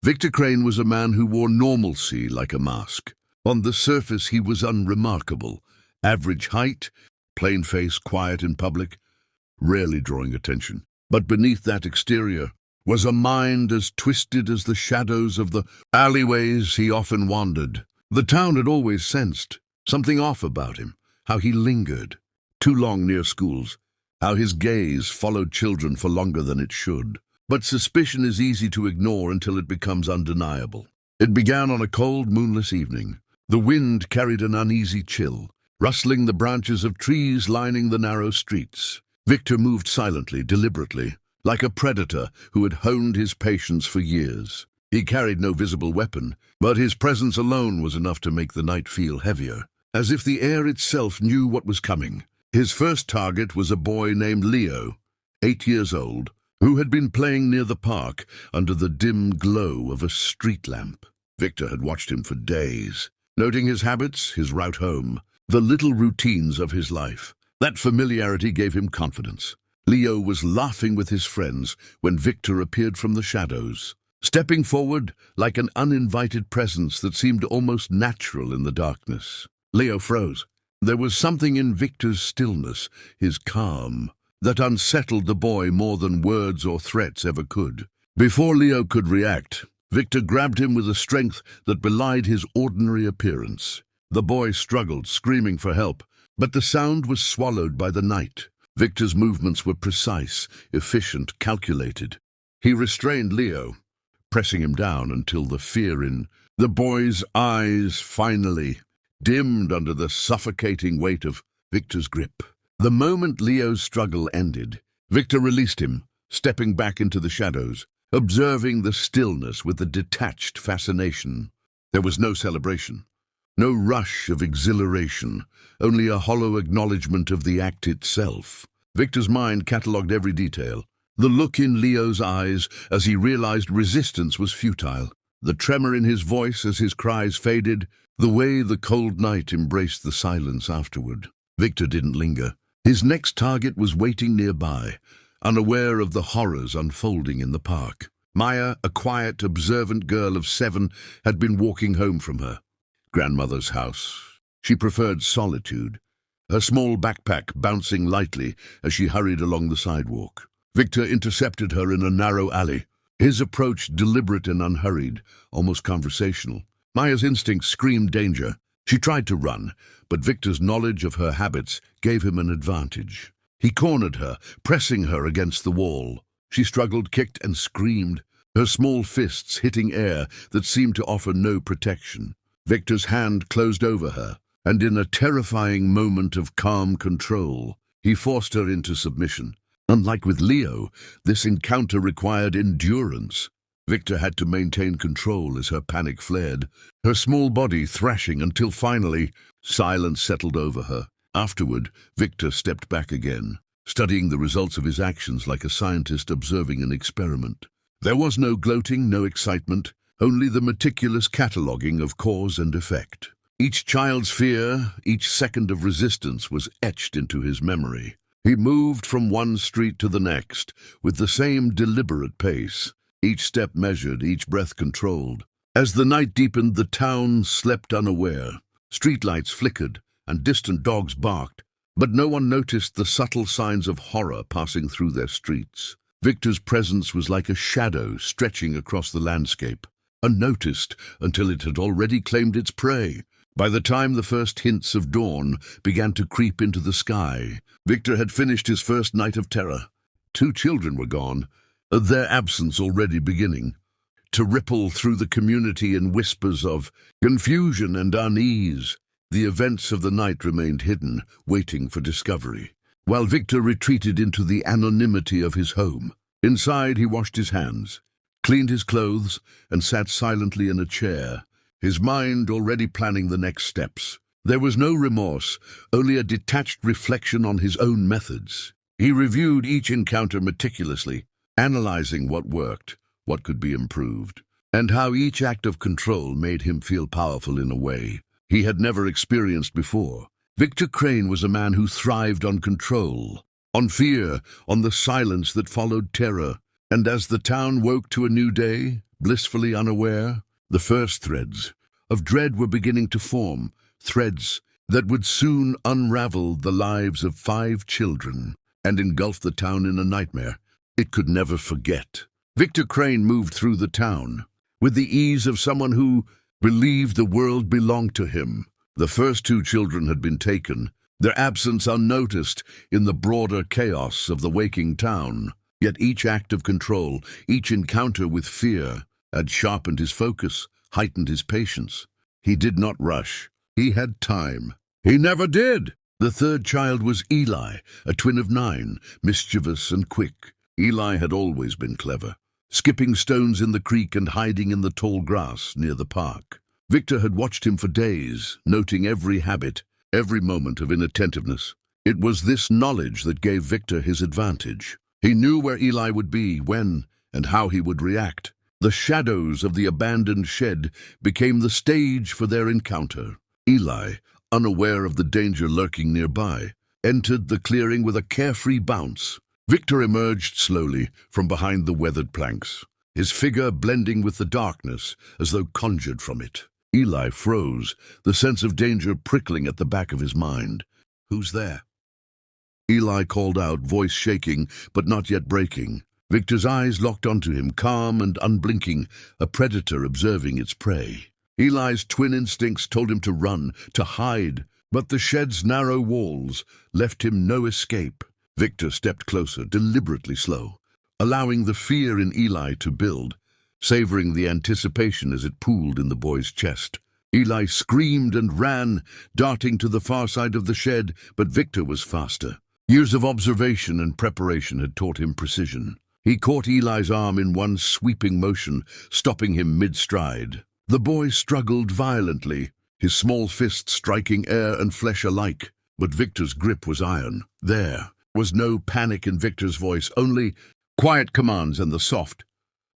Victor Crane was a man who wore normalcy like a mask. On the surface, he was unremarkable. Average height, plain face, quiet in public, rarely drawing attention. But beneath that exterior was a mind as twisted as the shadows of the alleyways he often wandered. The town had always sensed something off about him, how he lingered too long near schools, how his gaze followed children for longer than it should. But suspicion is easy to ignore until it becomes undeniable. It began on a cold, moonless evening. The wind carried an uneasy chill, rustling the branches of trees lining the narrow streets. Victor moved silently, deliberately, like a predator who had honed his patience for years. He carried no visible weapon, but his presence alone was enough to make the night feel heavier, as if the air itself knew what was coming. His first target was a boy named Leo, 8 years old, who had been playing near the park under the dim glow of a street lamp. Victor had watched him for days, noting his habits, his route home, the little routines of his life. That familiarity gave him confidence. Leo was laughing with his friends when Victor appeared from the shadows, stepping forward like an uninvited presence that seemed almost natural in the darkness. Leo froze. There was something in Victor's stillness, his calm, that unsettled the boy more than words or threats ever could. Before Leo could react, Victor grabbed him with a strength that belied his ordinary appearance. The boy struggled, screaming for help, but the sound was swallowed by the night. Victor's movements were precise, efficient, calculated. He restrained Leo, pressing him down until the fear in the boy's eyes finally dimmed under the suffocating weight of Victor's grip. The moment Leo's struggle ended, Victor released him, stepping back into the shadows, observing the stillness with a detached fascination. There was no celebration, no rush of exhilaration, only a hollow acknowledgement of the act itself. Victor's mind catalogued every detail. The look in Leo's eyes as he realized resistance was futile, the tremor in his voice as his cries faded, the way the cold night embraced the silence afterward. Victor didn't linger. His next target was waiting nearby, unaware of the horrors unfolding in the park. Maya, a quiet, observant girl of 7, had been walking home from her grandmother's house. She preferred solitude, her small backpack bouncing lightly as she hurried along the sidewalk. Victor intercepted her in a narrow alley, his approach deliberate and unhurried, almost conversational. Maya's instincts screamed danger. She tried to run, but Victor's knowledge of her habits gave him an advantage. He cornered her, pressing her against the wall. She struggled, kicked, and screamed, her small fists hitting air that seemed to offer no protection. Victor's hand closed over her, and in a terrifying moment of calm control, he forced her into submission. Unlike with Leo, this encounter required endurance. Victor had to maintain control as her panic flared, her small body thrashing until finally silence settled over her. Afterward, Victor stepped back again, studying the results of his actions like a scientist observing an experiment. There was no gloating, no excitement, only the meticulous cataloguing of cause and effect. Each child's fear, each second of resistance was etched into his memory. He moved from one street to the next with the same deliberate pace, each step measured, each breath controlled. As the night deepened, the town slept unaware. Streetlights flickered and distant dogs barked, but no one noticed the subtle signs of horror passing through their streets. Victor's presence was like a shadow stretching across the landscape, unnoticed until it had already claimed its prey. By the time the first hints of dawn began to creep into the sky, Victor had finished his first night of terror. 2 children were gone, their absence already beginning to ripple through the community in whispers of confusion and unease. The events of the night remained hidden, waiting for discovery, while Victor retreated into the anonymity of his home. Inside, he washed his hands, cleaned his clothes, and sat silently in a chair, his mind already planning the next steps. There was no remorse, only a detached reflection on his own methods. He reviewed each encounter meticulously, analyzing what worked, what could be improved, and how each act of control made him feel powerful in a way he had never experienced before. Victor Crane was a man who thrived on control, on fear, on the silence that followed terror. And as the town woke to a new day, blissfully unaware. The first threads of dread were beginning to form, threads that would soon unravel the lives of 5 children and engulf the town in a nightmare it could never forget. Victor Crane moved through the town with the ease of someone who believed the world belonged to him. The first 2 children had been taken, their absence unnoticed in the broader chaos of the waking town. Yet each act of control, each encounter with fear, had sharpened his focus, heightened his patience. He did not rush. He had time. He never did. The third child was Eli, a twin of 9, mischievous and quick. Eli had always been clever, skipping stones in the creek and hiding in the tall grass near the park. Victor had watched him for days, noting every habit, every moment of inattentiveness. It was this knowledge that gave Victor his advantage. He knew where Eli would be, when, and how he would react. The shadows of the abandoned shed became the stage for their encounter. Eli, unaware of the danger lurking nearby, entered the clearing with a carefree bounce. Victor emerged slowly from behind the weathered planks, his figure blending with the darkness as though conjured from it. Eli froze, the sense of danger prickling at the back of his mind. "Who's there?" Eli called out, voice shaking, but not yet breaking. Victor's eyes locked onto him, calm and unblinking, a predator observing its prey. Eli's twin instincts told him to run, to hide, but the shed's narrow walls left him no escape. Victor stepped closer, deliberately slow, allowing the fear in Eli to build, savoring the anticipation as it pooled in the boy's chest. Eli screamed and ran, darting to the far side of the shed, but Victor was faster. Years of observation and preparation had taught him precision. He caught Eli's arm in one sweeping motion, stopping him mid-stride. The boy struggled violently, his small fist striking air and flesh alike, but Victor's grip was iron. There was no panic in Victor's voice, only quiet commands and the soft,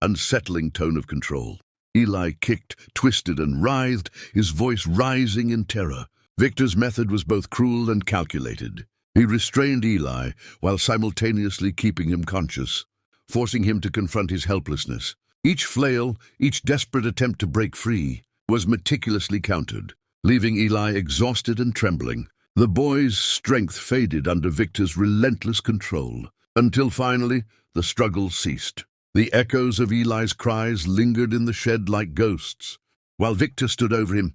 unsettling tone of control. Eli kicked, twisted, and writhed, his voice rising in terror. Victor's method was both cruel and calculated. He restrained Eli while simultaneously keeping him conscious, forcing him to confront his helplessness. Each flail, each desperate attempt to break free, was meticulously countered, leaving Eli exhausted and trembling. The boy's strength faded under Victor's relentless control, until finally the struggle ceased. The echoes of Eli's cries lingered in the shed like ghosts, while Victor stood over him,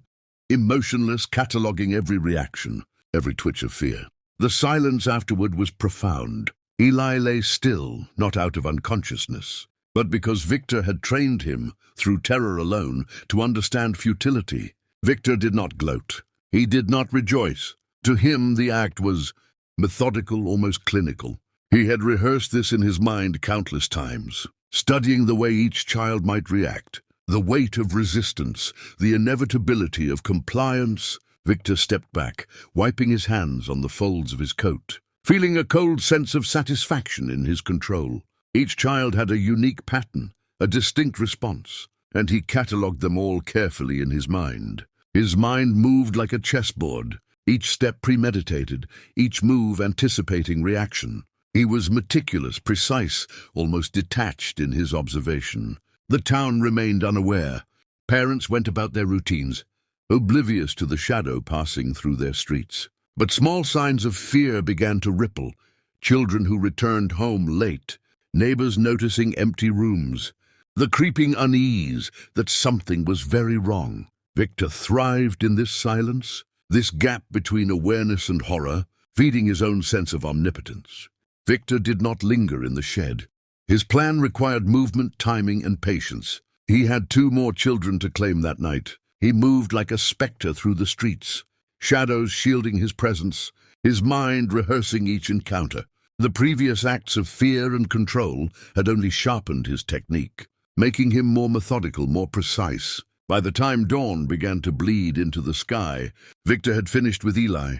emotionless, cataloguing every reaction, every twitch of fear. The silence afterward was profound. Eli lay still, not out of unconsciousness, but because Victor had trained him, through terror alone, to understand futility. Victor did not gloat. He did not rejoice. To him, the act was methodical, almost clinical. He had rehearsed this in his mind countless times, studying the way each child might react, the weight of resistance, the inevitability of compliance. Victor stepped back, wiping his hands on the folds of his coat, feeling a cold sense of satisfaction in his control. Each child had a unique pattern, a distinct response, and he catalogued them all carefully in his mind. His mind moved like a chessboard, each step premeditated, each move anticipating reaction. He was meticulous, precise, almost detached in his observation. The town remained unaware. Parents went about their routines, oblivious to the shadow passing through their streets. But small signs of fear began to ripple. Children who returned home late, neighbors noticing empty rooms, the creeping unease that something was very wrong. Victor thrived in this silence, this gap between awareness and horror, feeding his own sense of omnipotence. Victor did not linger in the shed. His plan required movement, timing, and patience. He had 2 more children to claim that night. He moved like a specter through the streets, shadows shielding his presence, his mind rehearsing each encounter. The previous acts of fear and control had only sharpened his technique, making him more methodical, more precise. By the time dawn began to bleed into the sky, Victor had finished with Eli.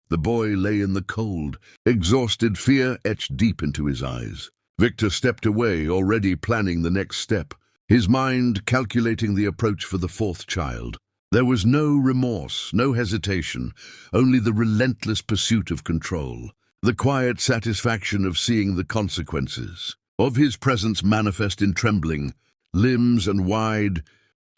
The boy lay in the cold, exhausted, fear etched deep into his eyes. Victor stepped away, already planning the next step, his mind calculating the approach for the 4th child. There was no remorse, no hesitation, only the relentless pursuit of control, the quiet satisfaction of seeing the consequences of his presence manifest in trembling, limbs and wide,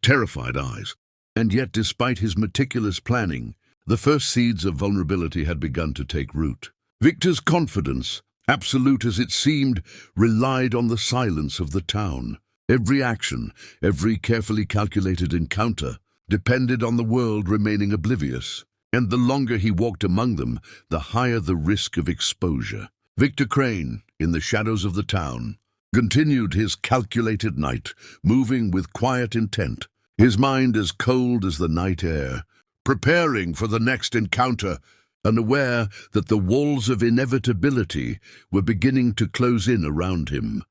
terrified eyes. And yet, despite his meticulous planning, the first seeds of vulnerability had begun to take root. Victor's confidence, absolute as it seemed, relied on the silence of the town. Every action, every carefully calculated encounter, depended on the world remaining oblivious. And the longer he walked among them, the higher the risk of exposure. Victor Crane, in the shadows of the town, continued his calculated night, moving with quiet intent, his mind as cold as the night air, preparing for the next encounter, and aware that the walls of inevitability were beginning to close in around him.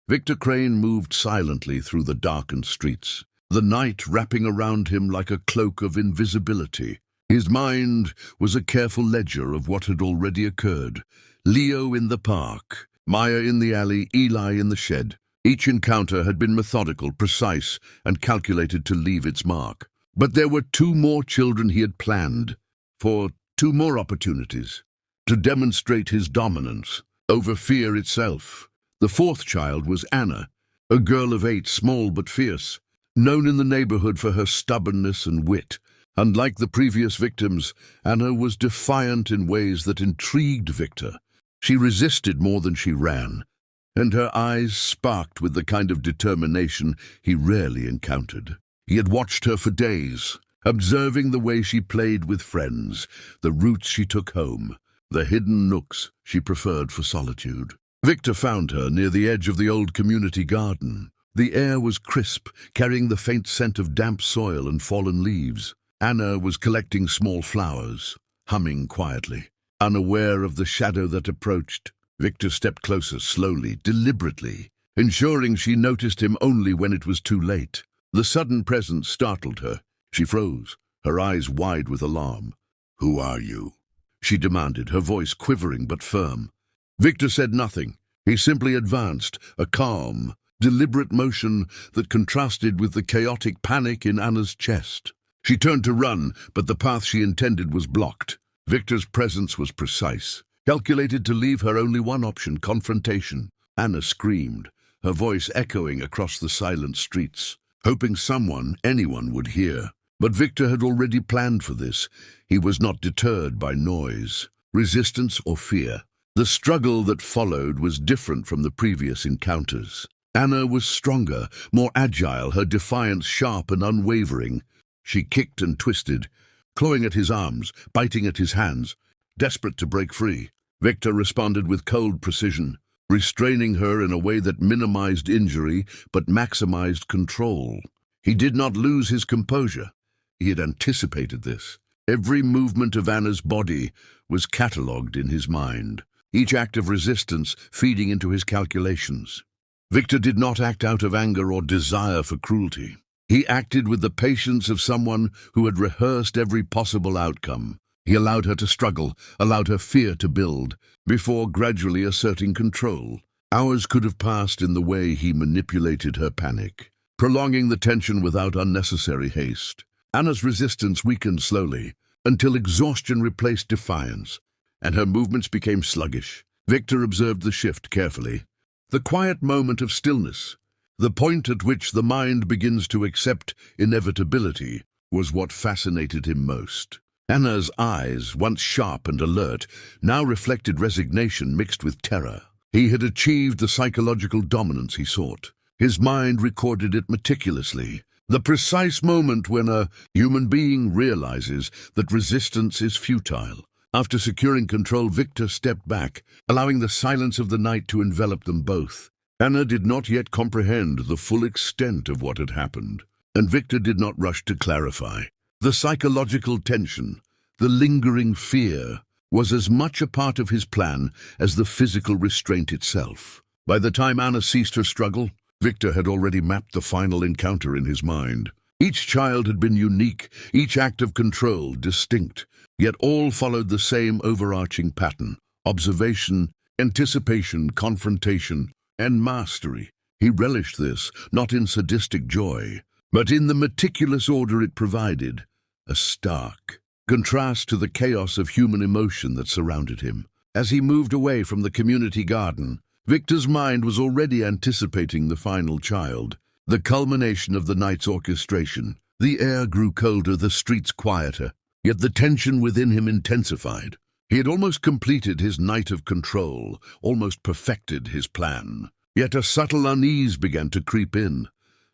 Victor Crane moved silently through the darkened streets, the night wrapping around him like a cloak of invisibility. His mind was a careful ledger of what had already occurred. Leo in the park, Maya in the alley, Eli in the shed. Each encounter had been methodical, precise, and calculated to leave its mark. But there were two more children he had planned, for two more opportunities, to demonstrate his dominance over fear itself. The fourth child was Anna, a girl of 8, small but fierce, known in the neighborhood for her stubbornness and wit. Unlike the previous victims, Anna was defiant in ways that intrigued Victor. She resisted more than she ran, and her eyes sparked with the kind of determination he rarely encountered. He had watched her for days, observing the way she played with friends, the routes she took home, the hidden nooks she preferred for solitude. Victor found her near the edge of the old community garden. The air was crisp, carrying the faint scent of damp soil and fallen leaves. Anna was collecting small flowers, humming quietly. Unaware of the shadow that approached, Victor stepped closer, slowly, deliberately, ensuring she noticed him only when it was too late. The sudden presence startled her. She froze, her eyes wide with alarm. "Who are you?" she demanded, her voice quivering but firm. Victor said nothing. He simply advanced, a calm, deliberate motion that contrasted with the chaotic panic in Anna's chest. She turned to run, but the path she intended was blocked. Victor's presence was precise, calculated to leave her only one option: confrontation. Anna screamed, her voice echoing across the silent streets, hoping someone, anyone, would hear. But Victor had already planned for this. He was not deterred by noise, resistance, or fear. The struggle that followed was different from the previous encounters. Anna was stronger, more agile, her defiance sharp and unwavering. She kicked and twisted, clawing at his arms, biting at his hands, desperate to break free. Victor responded with cold precision, restraining her in a way that minimized injury but maximized control. He did not lose his composure. He had anticipated this. Every movement of Anna's body was catalogued in his mind, each act of resistance feeding into his calculations. Victor did not act out of anger or desire for cruelty. He acted with the patience of someone who had rehearsed every possible outcome. He allowed her to struggle, allowed her fear to build, before gradually asserting control. Hours could have passed in the way he manipulated her panic, prolonging the tension without unnecessary haste. Anna's resistance weakened slowly, until exhaustion replaced defiance, and her movements became sluggish. Victor observed the shift carefully. The quiet moment of stillness, the point at which the mind begins to accept inevitability, was what fascinated him most. Anna's eyes, once sharp and alert, now reflected resignation mixed with terror. He had achieved the psychological dominance he sought. His mind recorded it meticulously. The precise moment when a human being realizes that resistance is futile. After securing control, Victor stepped back, allowing the silence of the night to envelop them both. Anna did not yet comprehend the full extent of what had happened, and Victor did not rush to clarify. The psychological tension, the lingering fear, was as much a part of his plan as the physical restraint itself. By the time Anna ceased her struggle, Victor had already mapped the final encounter in his mind. Each child had been unique, each act of control distinct, yet all followed the same overarching pattern: observation, anticipation, confrontation, and mastery. He relished this, not in sadistic joy, but in the meticulous order it provided, a stark contrast to the chaos of human emotion that surrounded him. As he moved away from the community garden, Victor's mind was already anticipating the final child. the culmination of the night's orchestration. The air grew colder, the streets quieter, yet the tension within him intensified. He had almost completed his night of control, almost perfected his plan. Yet a subtle unease began to creep in,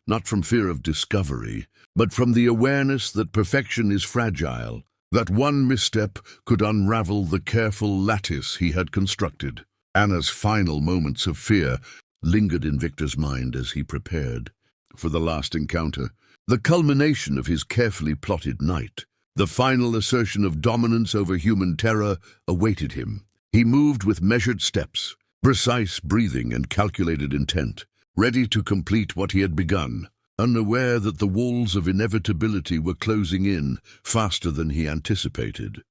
not from fear of discovery, but from the awareness that perfection is fragile, that one misstep could unravel the careful lattice he had constructed. Anna's final moments of fear lingered in Victor's mind as he prepared for the last encounter, the culmination of his carefully plotted night. The final assertion of dominance over human terror awaited him. He moved with measured steps, precise breathing and calculated intent, ready to complete what he had begun, unaware that the walls of inevitability were closing in faster than he anticipated.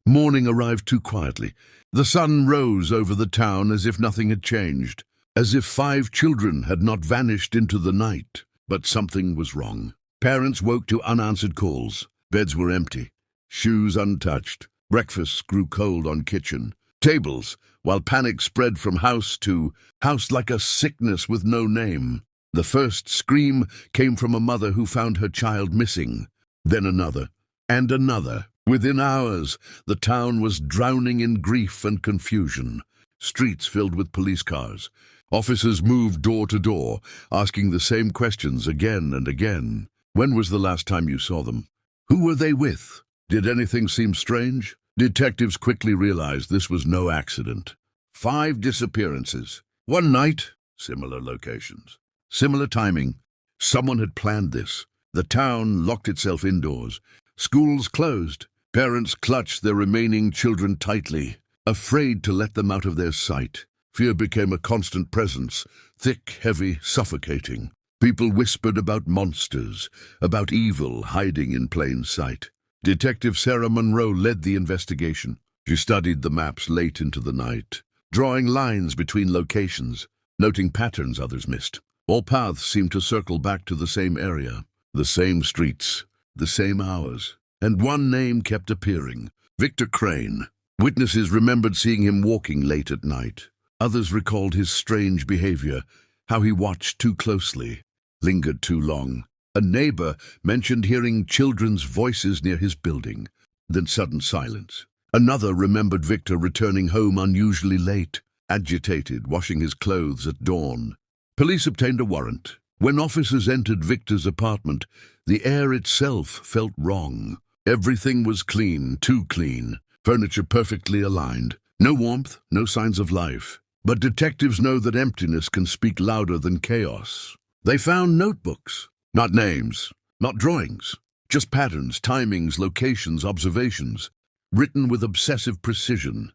Morning arrived too quietly. The sun rose over the town as if nothing had changed, as if 5 children had not vanished into the night. But something was wrong. Parents woke to unanswered calls. Beds were empty, shoes untouched. Breakfasts grew cold on kitchen tables, while panic spread from house to house like a sickness with no name. The first scream came from a mother who found her child missing, then another, and another. Within hours, the town was drowning in grief and confusion. Streets filled with police cars. Officers moved door to door, asking the same questions again and again. When was the last time you saw them? Who were they with? Did anything seem strange? Detectives quickly realized this was no accident. 5 disappearances. One night, similar locations, similar timing. Someone had planned this. The town locked itself indoors. Schools closed. Parents clutched their remaining children tightly, afraid to let them out of their sight. Fear became a constant presence, thick, heavy, suffocating. People whispered about monsters, about evil hiding in plain sight. Detective Sarah Monroe led the investigation. She studied the maps late into the night, drawing lines between locations, noting patterns others missed. All paths seemed to circle back to the same area, the same streets, the same hours. And one name kept appearing: Victor Crane. Witnesses remembered seeing him walking late at night. Others recalled his strange behavior, how he watched too closely, lingered too long. A neighbor mentioned hearing children's voices near his building, then sudden silence. Another remembered Victor returning home unusually late, agitated, washing his clothes at dawn. Police obtained a warrant. When officers entered Victor's apartment, the air itself felt wrong. Everything was clean, too clean, furniture perfectly aligned. No warmth, no signs of life. But detectives know that emptiness can speak louder than chaos. They found notebooks, not names, not drawings, just patterns, timings, locations, observations, written with obsessive precision.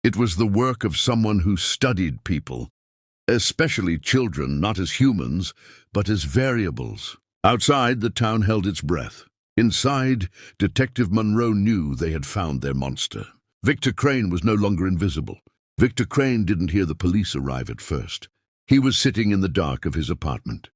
It was the work of someone who studied people, especially children, not as humans, but as variables. Outside, the town held its breath. Inside, Detective Monroe knew they had found their monster. Victor Crane was no longer invisible. Victor Crane didn't hear the police arrive at first. He was sitting in the dark of his apartment,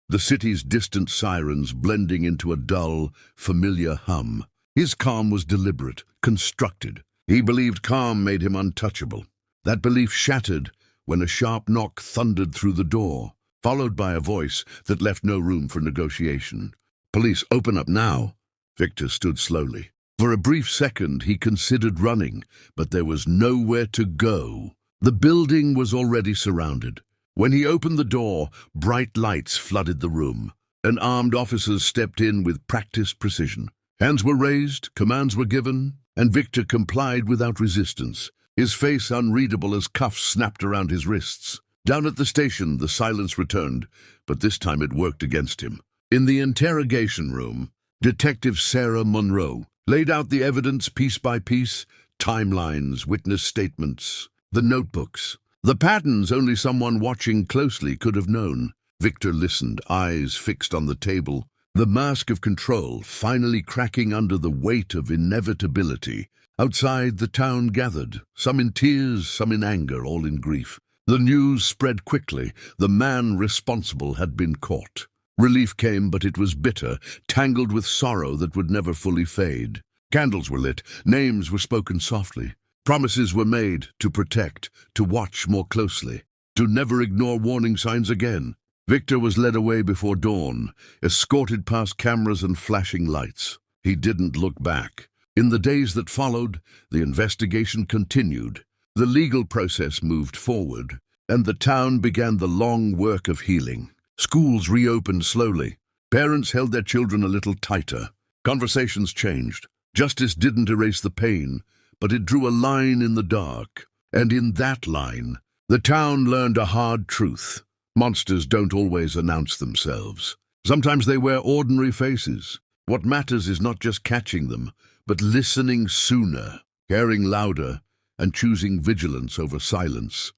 the city's distant sirens blending into a dull, familiar hum. His calm was deliberate, constructed. He believed calm made him untouchable. That belief shattered when a sharp knock thundered through the door, followed by a voice that left no room for negotiation. "Police, open up now." Victor stood slowly. For a brief second, he considered running, but there was nowhere to go. The building was already surrounded. When he opened the door, bright lights flooded the room, and armed officers stepped in with practiced precision. Hands were raised, commands were given, and Victor complied without resistance, his face unreadable as cuffs snapped around his wrists. Down at the station, the silence returned, but this time it worked against him. In the interrogation room, Detective Sarah Monroe laid out the evidence piece by piece: timelines, witness statements, the notebooks. The patterns only someone watching closely could have known. Victor listened, eyes fixed on the table, the mask of control finally cracking under the weight of inevitability. Outside, the town gathered, some in tears, some in anger, all in grief. The news spread quickly. The man responsible had been caught. Relief came, but it was bitter, tangled with sorrow that would never fully fade. Candles were lit, names were spoken softly. Promises were made to protect, to watch more closely, to never ignore warning signs again. Victor was led away before dawn, escorted past cameras and flashing lights. He didn't look back. In the days that followed, the investigation continued. The legal process moved forward, and the town began the long work of healing. Schools reopened slowly. Parents held their children a little tighter. Conversations changed. Justice didn't erase the pain, but it drew a line in the dark. And in that line, the town learned a hard truth. Monsters don't always announce themselves. Sometimes they wear ordinary faces. What matters is not just catching them, but listening sooner, caring louder, and choosing vigilance over silence.